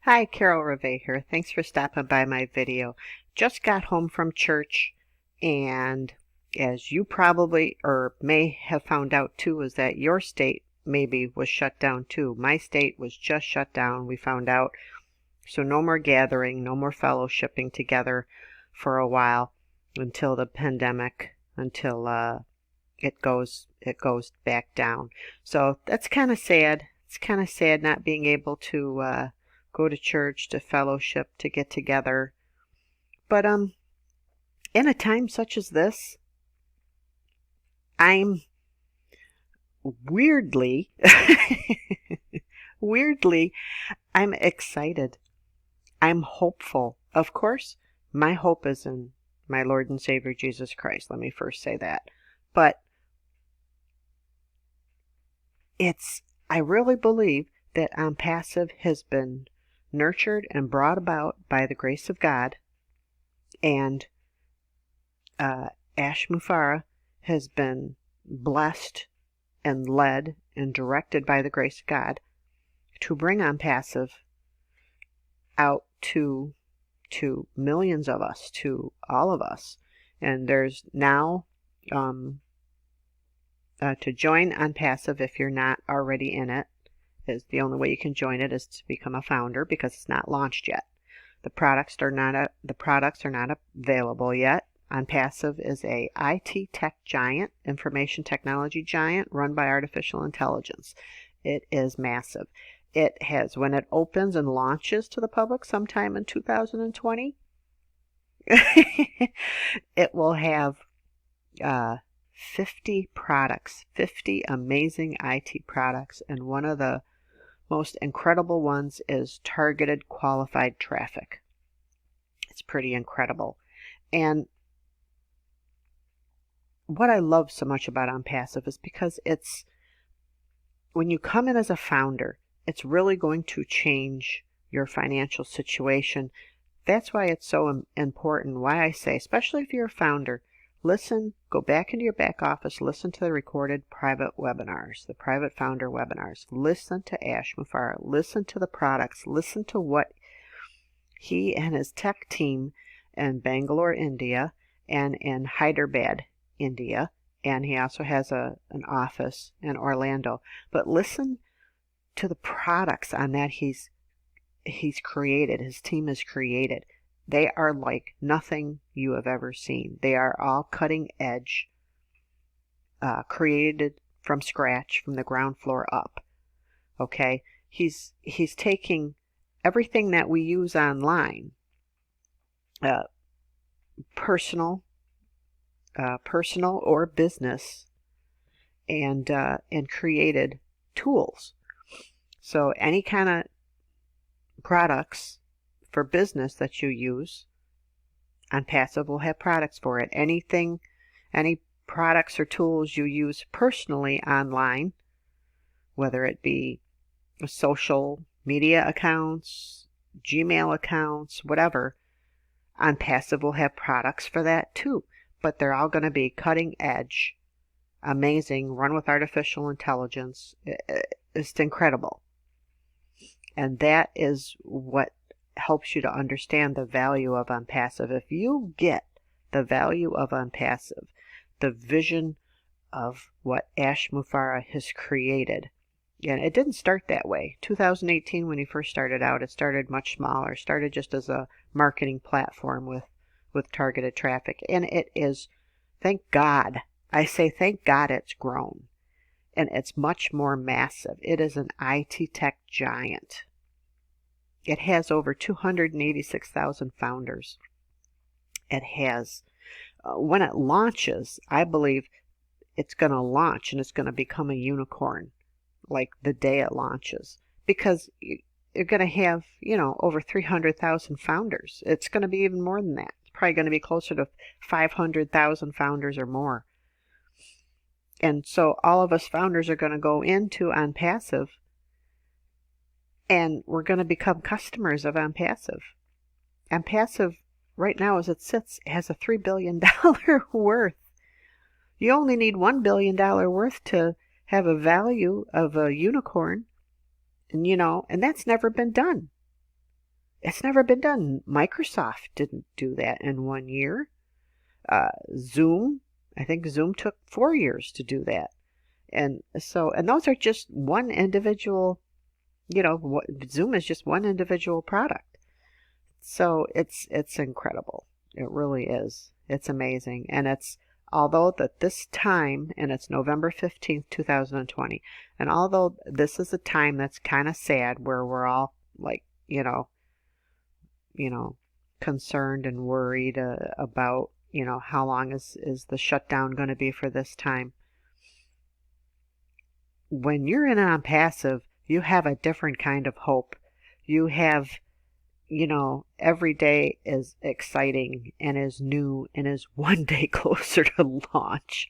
Hi, Carol Rivet here. Thanks for stopping by my video. Just got home from church, and as you probably or may have found out too, is that your state maybe was shut down too. My state was just shut down, we found out. So no more gathering, no more fellowshipping together for a while until the pandemic, until it goes back down. So that's kind of sad. It's kind of sad not being able to go to church, to fellowship, to get together. But in a time such as this, I'm weirdly I'm excited. I'm hopeful. Of course, my hope is in my Lord and Savior Jesus Christ. Let me first say that. But I really believe that Onpassive has been nurtured and brought about by the grace of God, and Ash Mufareh has been blessed and led and directed by the grace of God to bring Onpassive out to millions of us, to all of us. And there's now to join Onpassive, if you're not already in it, is the only way you can join it is to become a founder, because it's not launched yet. The products are not available yet. Onpassive is a IT tech giant, information technology giant, run by artificial intelligence. It is massive. It has, when it opens and launches to the public sometime in 2020, it will have 50 products, 50 amazing IT products, and one of the most incredible ones is targeted qualified traffic. It's pretty incredible. And what I love so much about Onpassive is because it's, when you come in as a founder, it's really going to change your financial situation. That's why it's so important, why I say, especially if you're a founder, listen, go back into your back office, listen to the recorded private webinars, the private founder webinars. Listen to Ash Mufareh, listen to the products, listen to what he and his tech team in Bangalore, India, and in Hyderabad, India, and he also has an office in Orlando. But listen to the products on that he's created, his team has created. They are like nothing you have ever seen. They are all cutting edge, created from scratch, from the ground floor up. Okay, he's taking everything that we use online, personal or business, and created tools. So any kind of products for business that you use, Onpassive will have products for it. Any products or tools you use personally online, whether it be social media accounts, Gmail accounts, whatever, Onpassive will have products for that too. But they're all going to be cutting edge, amazing, run with artificial intelligence. It's incredible. And that is what helps you to understand the value of Onpassive. If you get the value of Onpassive, the vision of what Ash Mufareh has created, and it didn't start that way. 2018, when he first started out, it started much smaller. It started just as a marketing platform with targeted traffic. And it is, thank God, I say thank God it's grown. And it's much more massive. It is an IT tech giant. It has over 286,000 founders. It has, when it launches, I believe it's going to launch and it's going to become a unicorn, like the day it launches. Because you're going to have, over 300,000 founders. It's going to be even more than that. It's probably going to be closer to 500,000 founders or more. And so all of us founders are going to go into Onpassive, and we're going to become customers of Onpassive. Onpassive, right now as it sits, has a $3 billion worth. You only need $1 billion worth to have a value of a unicorn. And, and that's never been done. It's never been done. Microsoft didn't do that in 1 year. Zoom, I think Zoom took 4 years to do that. And those are just one individual, Zoom is just one individual product. So it's incredible. It really is. It's amazing. And although that this time, and it's November 15th, 2020, and although this is a time that's kind of sad where we're all like, concerned and worried about, how long is the shutdown going to be for this time. When you're in Onpassive, you have a different kind of hope. You have, every day is exciting and is new and is one day closer to launch.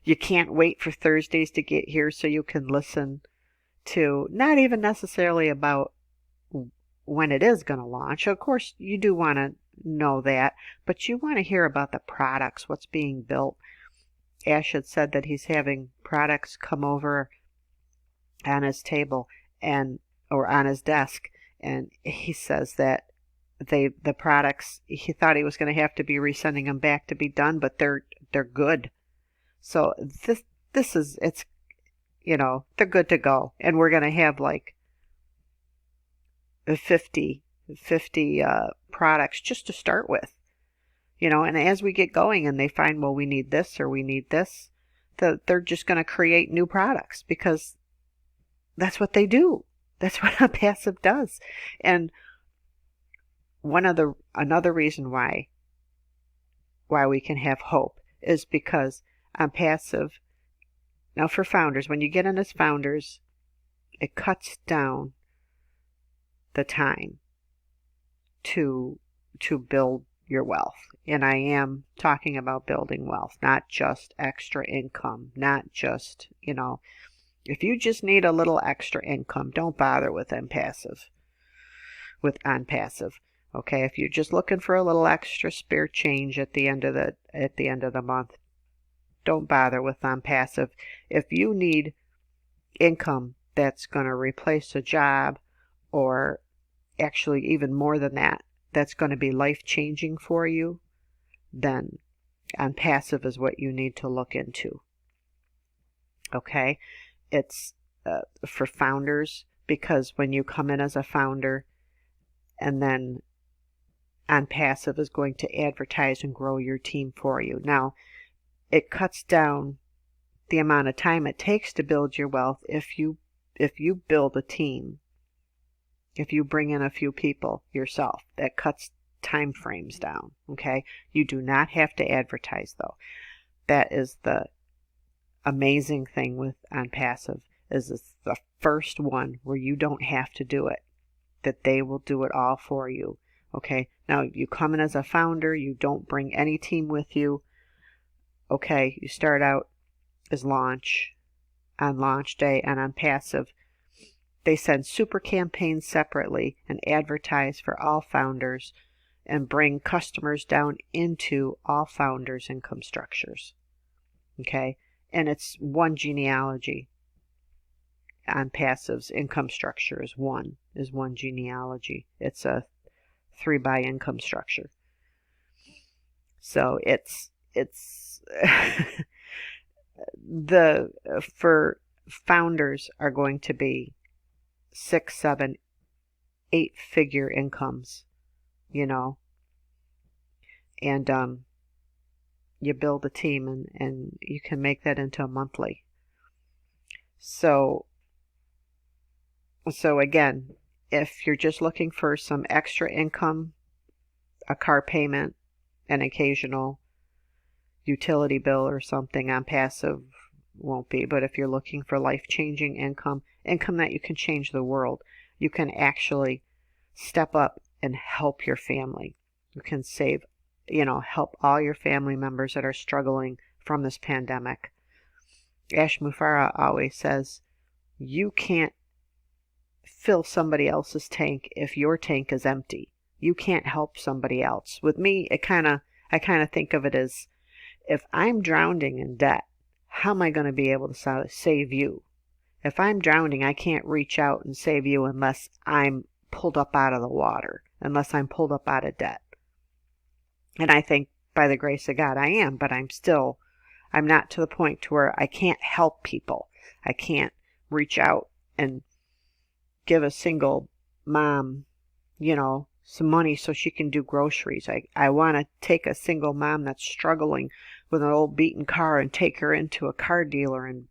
You can't wait for Thursdays to get here so you can listen to, not even necessarily about when it is going to launch. Of course, you do want to know that, but you want to hear about the products, what's being built. Ash had said that he's having products come over on his table or on his desk, and he says that the products, he thought he was going to have to be resending them back to be done, but they're good. So this is, it's, they're good to go, and we're going to have like 50 products just to start with, and as we get going and they find, well, we need this or we need this, they're just going to create new products because that's what they do. That's what Onpassive does. And another reason why we can have hope is because Onpassive, now for founders, when you get in as founders, it cuts down the time to build your wealth. And I am talking about building wealth, not just extra income, not just, if you just need a little extra income, don't bother with Onpassive. Okay, if you're just looking for a little extra spare change at the end of the month, don't bother with Onpassive. If you need income that's going to replace a job, or actually even more than that, that's going to be life-changing for you, then Onpassive is what you need to look into. Okay? It's for founders, because when you come in as a founder, and then Onpassive is going to advertise and grow your team for you. Now, it cuts down the amount of time it takes to build your wealth if you build a team. If you bring in a few people yourself, that cuts time frames down. Okay? You do not have to advertise, though. That is the amazing thing with Onpassive, is it's the first one where you don't have to do it, that they will do it all for you. Okay, now you come in as a founder, you don't bring any team with you. Okay, you start out as on launch day, and Onpassive, they send super campaigns separately and advertise for all founders and bring customers down into all founders' income structures. Okay, and it's one genealogy. Onpassive's income structure is one genealogy. It's a 3-by income structure. So it's for founders are going to be 6, 7, 8-figure incomes, and you build a team and you can make that into a monthly. So again, if you're just looking for some extra income, a car payment, an occasional utility bill or something, Onpassive won't be. But if you're looking for life-changing income that you can change the world, you can actually step up and help your family. You can save, help all your family members that are struggling from this pandemic. Ash Mufareh always says, you can't fill somebody else's tank if your tank is empty. You can't help somebody else. With me, I kind of think of it as, if I'm drowning in debt, how am I going to be able to save you? If I'm drowning, I can't reach out and save you unless I'm pulled up out of the water. unless I'm pulled up out of debt. And I think by the grace of God I am, but I'm not to the point to where I can't help people. I can't reach out and give a single mom, some money so she can do groceries. I want to take a single mom that's struggling with an old beaten car and take her into a car dealer and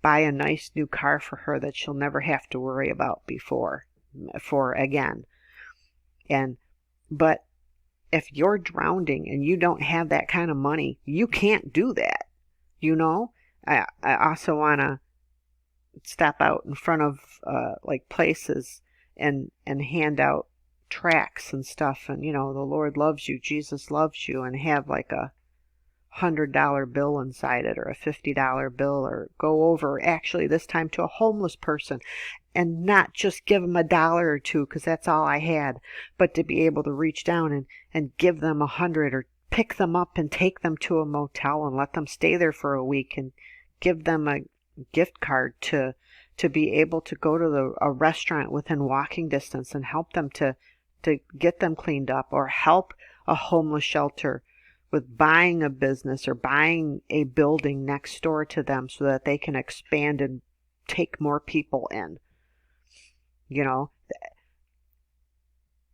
buy a nice new car for her that she'll never have to worry about for again. But if you're drowning and you don't have that kind of money, you can't do that. I also want to step out in front of like places and hand out tracts and stuff, and the Lord loves you, Jesus loves you, and have like a $100 bill inside it, or a $50 bill, or go over actually this time to a homeless person and not just give them $1 or $2 because that's all I had, but to be able to reach down and give them 100, or pick them up and take them to a motel and let them stay there for a week, and give them a gift card to be able to go to a restaurant within walking distance and help them to get them cleaned up, or help a homeless shelter with buying a business or buying a building next door to them so that they can expand and take more people in.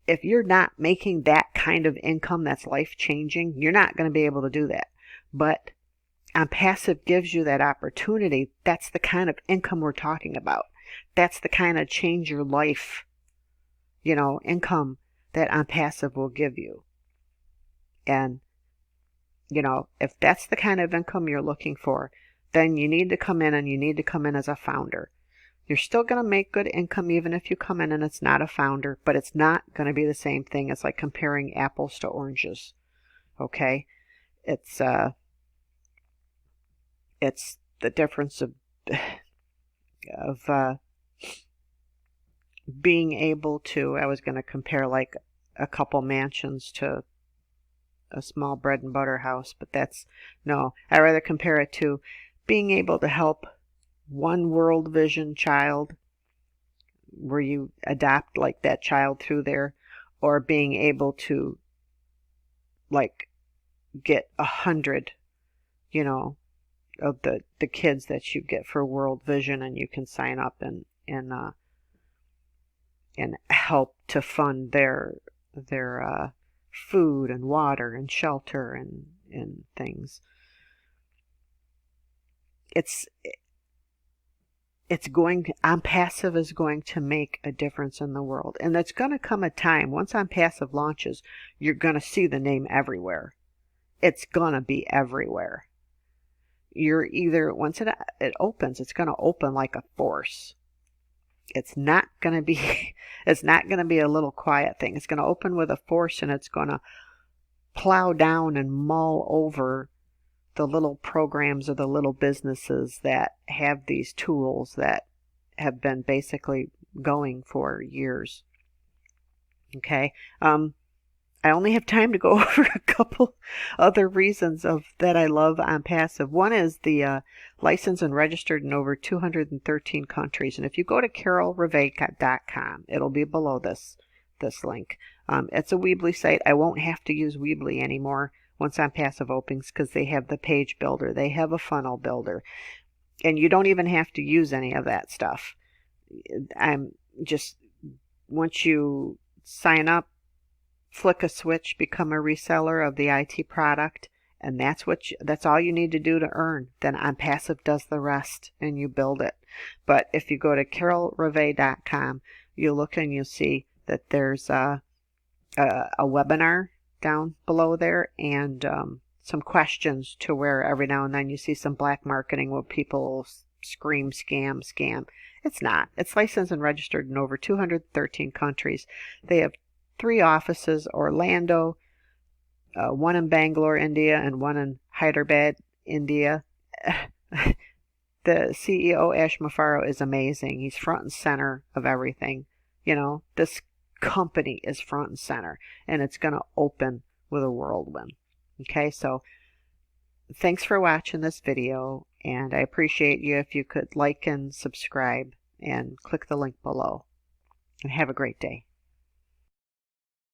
If you're not making that kind of income that's life-changing, you're not going to be able to do that. But Onpassive gives you that opportunity. That's the kind of income we're talking about. That's the kind of change your life, income that Onpassive will give you. And, if that's the kind of income you're looking for, then you need to come in, and you need to come in as a founder. You're still going to make good income even if you come in and it's not a founder, but it's not going to be the same thing. It's like comparing apples to oranges. Okay? It's the difference of being able to, I was going to compare like a couple mansions to a small bread and butter house, but no, I'd rather compare it to being able to help one World Vision child, where you adopt like that child through there, or being able to like get 100, of the kids that you get for World Vision, and you can sign up and help to fund their food and water and shelter and things. Onpassive is going to make a difference in the world, and there's going to come a time once Onpassive launches, you're going to see the name everywhere. It's going to be everywhere. You're either, once it opens, it's going to open like a force. It's not going to be a little quiet thing. It's going to open with a force, and it's going to plow down and mull over the little programs or the little businesses that have these tools that have been basically going for years. Okay. I only have time to go over a couple other reasons that I love Onpassive. One is the licensed and registered in over 213 countries. And if you go to carolrivet.com, it'll be below this link. It's a Weebly site. I won't have to use Weebly anymore once Onpassive opens, because they have the page builder. They have a funnel builder. And you don't even have to use any of that stuff. Once you sign up, flick a switch, become a reseller of the IT product, and that's all you need to do to earn. Then Onpassive does the rest, and you build it. But if you go to carolrivet.com, you look and you'll see that there's a webinar down below there, and some questions to where every now and then you see some black marketing where people scream scam. It's not. It's licensed and registered in over 213 countries. They have 3 offices: Orlando, one in Bangalore, India, and one in Hyderabad, India. The CEO, Ash Mufareh, is amazing. He's front and center of everything. This company is front and center, and it's going to open with a whirlwind. Okay, so thanks for watching this video, and I appreciate you if you could like and subscribe and click the link below. And have a great day.